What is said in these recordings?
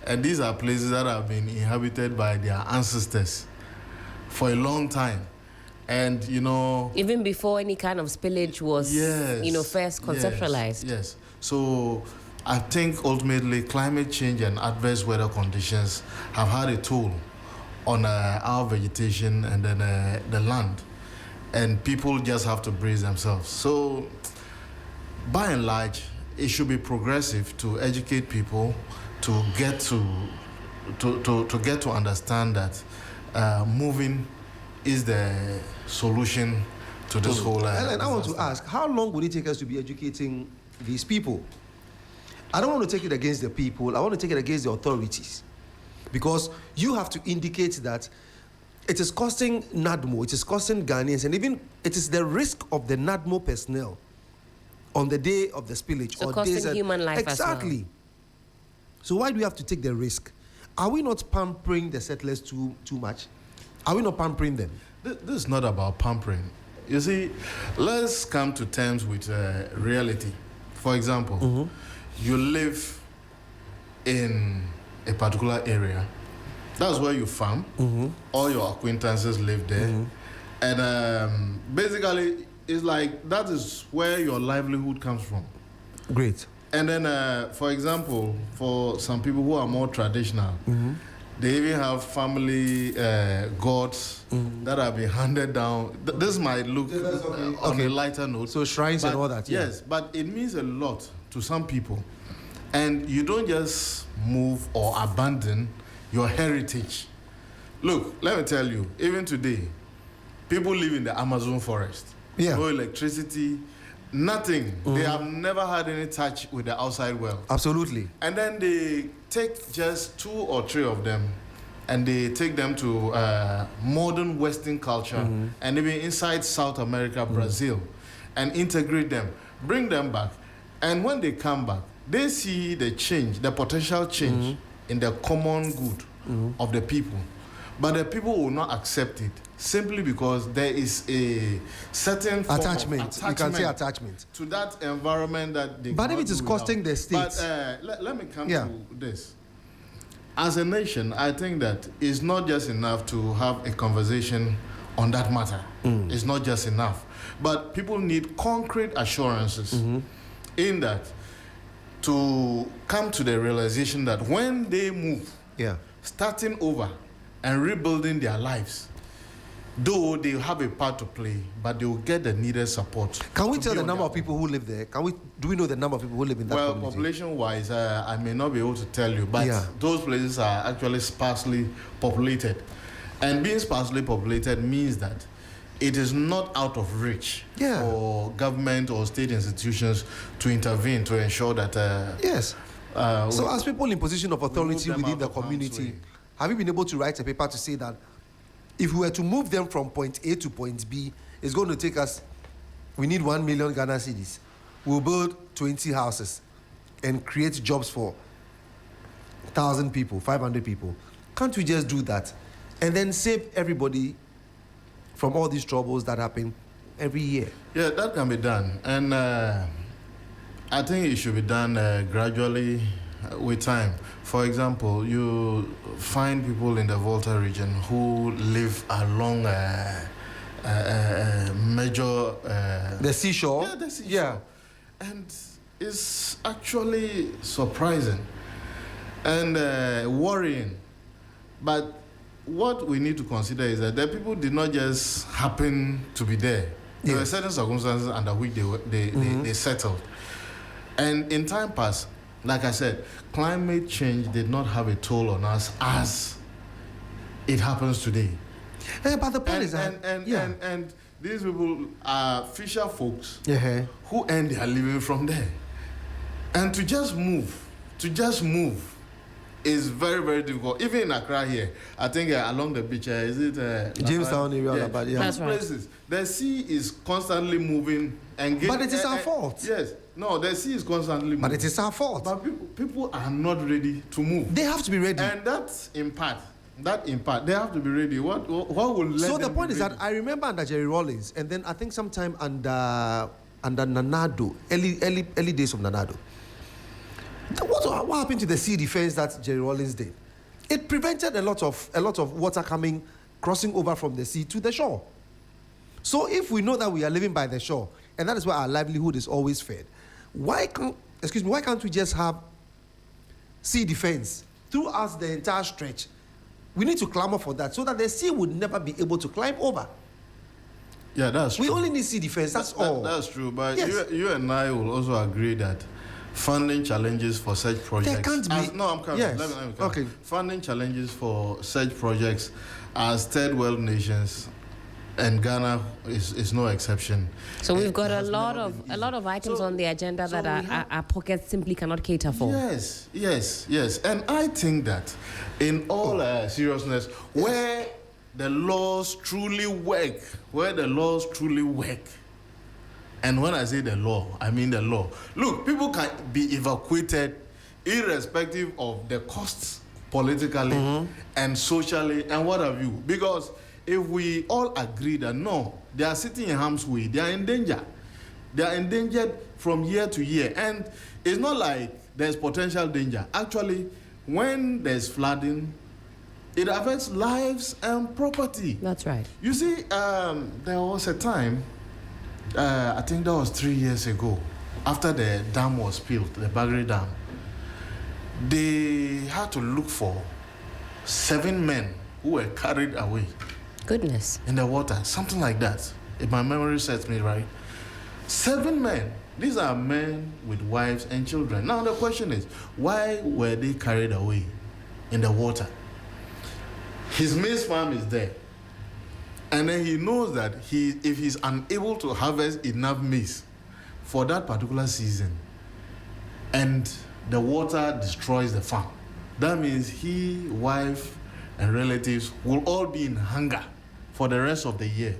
And these are places that have been inhabited by their ancestors for a long time. And, even before any kind of spillage was, first conceptualized. Yes. So I think ultimately climate change and adverse weather conditions have had a toll on our vegetation and then the land. And people just have to brace themselves. So by and large, it should be progressive to educate people to get to understand that moving is the solution to this whole. And I want to ask, how long would it take us to be educating these people? I don't want to take it against the people. I want to take it against the authorities, because you have to indicate that it is costing NADMO, it is costing Ghanaians, and even it is the risk of the NADMO personnel on the day of the spillage. So costing human life exactly. as well. So why do we have to take the risk? Are we not pampering the settlers too much? Are we not pampering them? This is not about pampering. You see, let's come to terms with reality. For example, you live in a particular area. That's where you farm. All your acquaintances live there. And basically, it's like that is where your livelihood comes from. Great. And then, for example, for some people who are more traditional, they even have family gods that have been handed down. This might look on a lighter note. So shrines and all that. Yes, but it means a lot to some people. And you don't just move or abandon your heritage. Look, let me tell you, even today, people live in the Amazon forest. Yeah. No electricity, nothing. They have never had any touch with the outside world. Absolutely. And then they take just 2 or 3 of them and they take them to modern Western culture and even inside South America, Brazil, and integrate them, bring them back. And when they come back, they see the change, the potential change in the common good of the people. But the people will not accept it simply because there is a certain form attachment. Of you can say attachment to that environment that they. But if it is costing the states. But let me come to this. As a nation, I think that it's not just enough to have a conversation on that matter. It's not just enough. But people need concrete assurances in that to come to the realization that when they move, starting over and rebuilding their lives, though they have a part to play, but they will get the needed support. Can we tell the number of people who live there? Do we know the number of people who live in that community? Well, population-wise, I may not be able to tell you, but those places are actually sparsely populated. And being sparsely populated means that it is not out of reach for government or state institutions to intervene to ensure that... So as people in position of authority within the community, have you been able to write a paper to say that if we were to move them from point A to point B, it's going to take us, we need 1 million Ghana cedis. We'll build 20 houses and create jobs for 1,000 people, 500 people. Can't we just do that and then save everybody from all these troubles that happen every year? Yeah, that can be done. And I think it should be done gradually with time. For example, you find people in the Volta region who live along major... the seashore? Yeah, the seashore. Yeah. And it's actually surprising and worrying. But what we need to consider is that the people did not just happen to be there. There were certain circumstances under which they settled. And in time past, like I said, climate change did not have a toll on us as it happens today. But the point is that... And these people are fisher folks who earn their living from there. And to just move is very, very difficult. Even in Accra here, I think along the beach, is it... Jamestown area, That's right. Places, the sea is constantly moving. But it is our fault. Yes. No, the sea is constantly moving. But it is our fault. But people are not ready to move. They have to be ready. And that's in part, they have to be ready. What will let So them the point be is ready? that I remember under Jerry Rawlings, and then I think sometime under Nanado, early days of Nanado, What happened to the sea defense that Jerry Rawlings did? It prevented a lot of water crossing over from the sea to the shore. So if we know that we are living by the shore, and that is where our livelihood is always fed, why can't we just have sea defense throughout the entire stretch? We need to clamor for that so that the sea would never be able to climb over. Yeah, that's true. We only need sea defense, that's all. That's true, but yes. you and I will also agree that funding challenges for such projects... There can't be... No, I'm coming. Yes. Let me Okay. Funding challenges for such projects as third world nations, and Ghana is no exception. So we've got a lot of items on the agenda that our pockets simply cannot cater for. Yes. And I think that in all seriousness, where the laws truly work, and when I say the law, I mean the law. Look, people can be evacuated irrespective of the costs politically and socially and what have you. Because if we all agree that no, they are sitting in harm's way, they are in danger. They are endangered from year to year. And it's not like there's potential danger. Actually, when there's flooding, it affects lives and property. That's right. You see, there was a time, I think that was 3 years ago, after the dam was built, the Bagre Dam, they had to look for 7 men who were carried away. Goodness. In the water, something like that, if my memory serves me right. 7 men. These are men with wives and children. Now the question is, why were they carried away in the water? His maize farm is there. And then he knows that if he's unable to harvest enough maize for that particular season, and the water destroys the farm, that means he, wife, and relatives will all be in hunger for the rest of the year.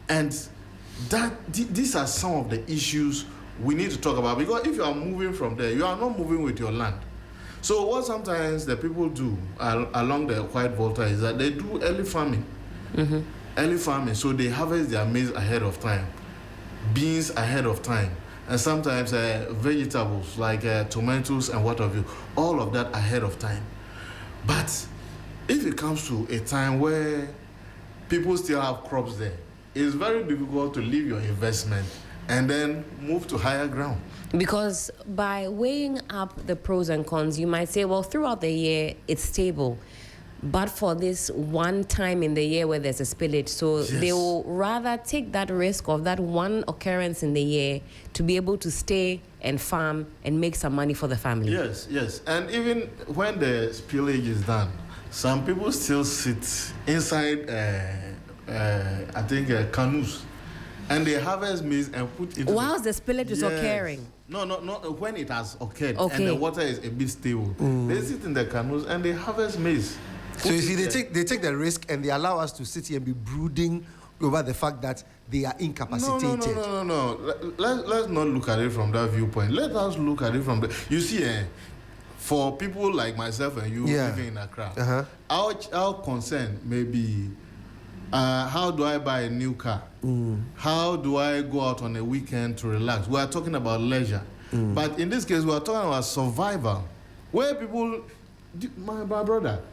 And these are some of the issues we need to talk about, because if you are moving from there, you are not moving with your land. So what sometimes the people do along the White Volta is that they do early farming. Early farming, so they harvest their maize ahead of time, beans ahead of time, and sometimes vegetables like tomatoes and what have you, all of that ahead of time. But if it comes to a time where people still have crops there, it's very difficult to leave your investment and then move to higher ground. Because by weighing up the pros and cons, you might say, well, throughout the year, it's stable. But for this one time in the year where there's a spillage, so they will rather take that risk of that one occurrence in the year to be able to stay and farm and make some money for the family. Yes. And even when the spillage is done, some people still sit inside, canoes, and they harvest maize and put it. Whilst the spillage is occurring. No, when it has occurred and the water is a bit stable, they sit in the canoes and they harvest maize. So you see, they take the risk and they allow us to sit here and be brooding over the fact that they are incapacitated. No. Let's not look at it from that viewpoint. Let us look at it from the... You see, for people like myself and you living in Accra, our concern may be, how do I buy a new car? How do I go out on a weekend to relax? We are talking about leisure. But in this case, we are talking about survival. Where people... My brother...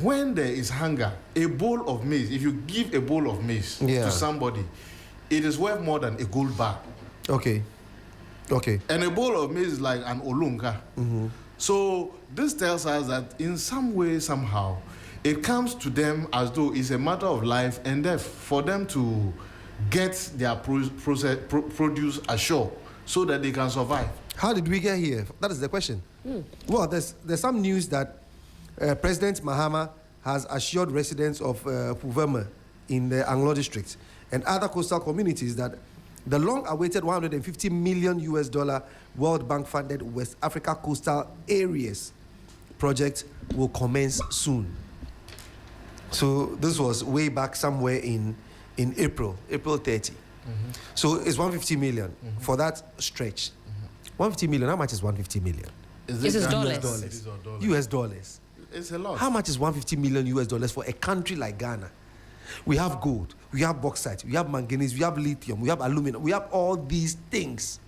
When there is hunger, a bowl of maize, if you give a bowl of maize to somebody, it is worth more than a gold bar. Okay. And a bowl of maize is like an olunga. So this tells us that in some way, somehow, it comes to them as though it's a matter of life and death for them to get their produce ashore so that they can survive. How did we get here? That is the question. Well, there's some news that President Mahama has assured residents of Puvema in the Anglo district and other coastal communities that the long-awaited $150 million World Bank-funded West Africa Coastal Areas project will commence soon. So this was way back somewhere in April 30. So it's 150 million for that stretch. 150 million, how much is 150 million? This is dollars. US dollars. It's a lot. How much is 150 million US dollars for a country like Ghana? We have gold, we have bauxite, we have manganese, we have lithium, we have aluminum, we have all these things.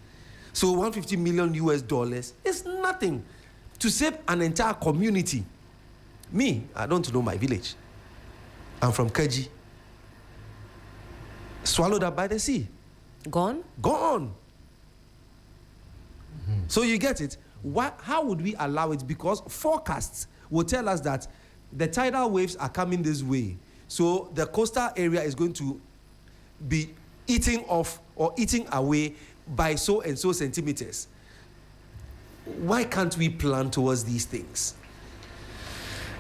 So $150 million is nothing to save an entire community. Me, I don't know my village. I'm from Keji. Swallowed up by the sea. Gone? Gone. So you get it? How would we allow it? Because forecasts will tell us that the tidal waves are coming this way. So the coastal area is going to be eating off or eating away by so and so centimeters. Why can't we plan towards these things?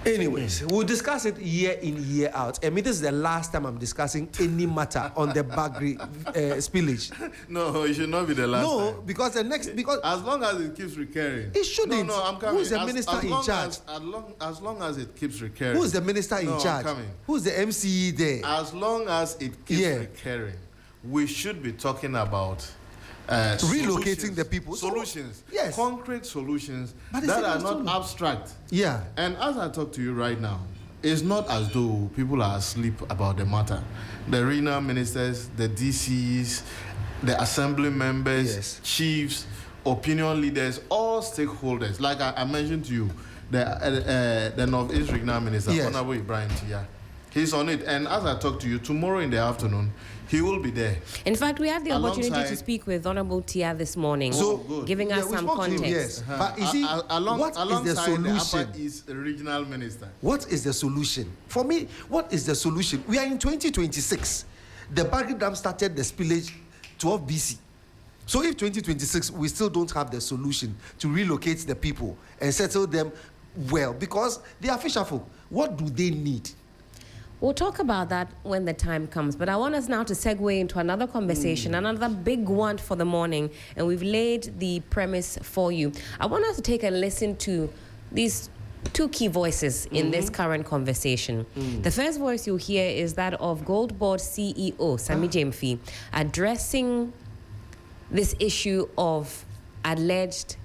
Anyways, we'll discuss it year in, year out. I mean, this is the last time I'm discussing any matter on the Bagre spillage. No, it should not be the last time. No, because as long as it keeps recurring. It shouldn't. No, I'm coming. Who's the minister in charge? As long as it keeps recurring. Who's the minister in charge? I'm coming. Who's the MCE there? As long as it keeps recurring, we should be talking about relocating the people. Solutions. Yes. Concrete solutions that are not abstract. Yeah. And as I talk to you right now, it's not as though people are asleep about the matter. The regional ministers, the DCs, the assembly members, chiefs, opinion leaders, all stakeholders. Like I mentioned to you, the Northeast Regional Minister, Honorable Ibrahim Tia, he's on it. And as I talk to you, tomorrow in the afternoon, he will be there. In fact, we had the opportunity to speak with Honorable Tia this morning, giving us some context. But you see, what is the solution? The East Regional Minister. What is the solution? For me, what is the solution? We are in 2026. The Bagre Dam started the spillage 12 BC. So if 2026, we still don't have the solution to relocate the people and settle them well, because they are fisherfolk, what do they need? We'll talk about that when the time comes, but I want us now to segue into another conversation, another big one for the morning, and we've laid the premise for you. I want us to take a listen to these two key voices in this current conversation. The first voice you'll hear is that of Gold Board CEO Sami Jemfi addressing this issue of alleged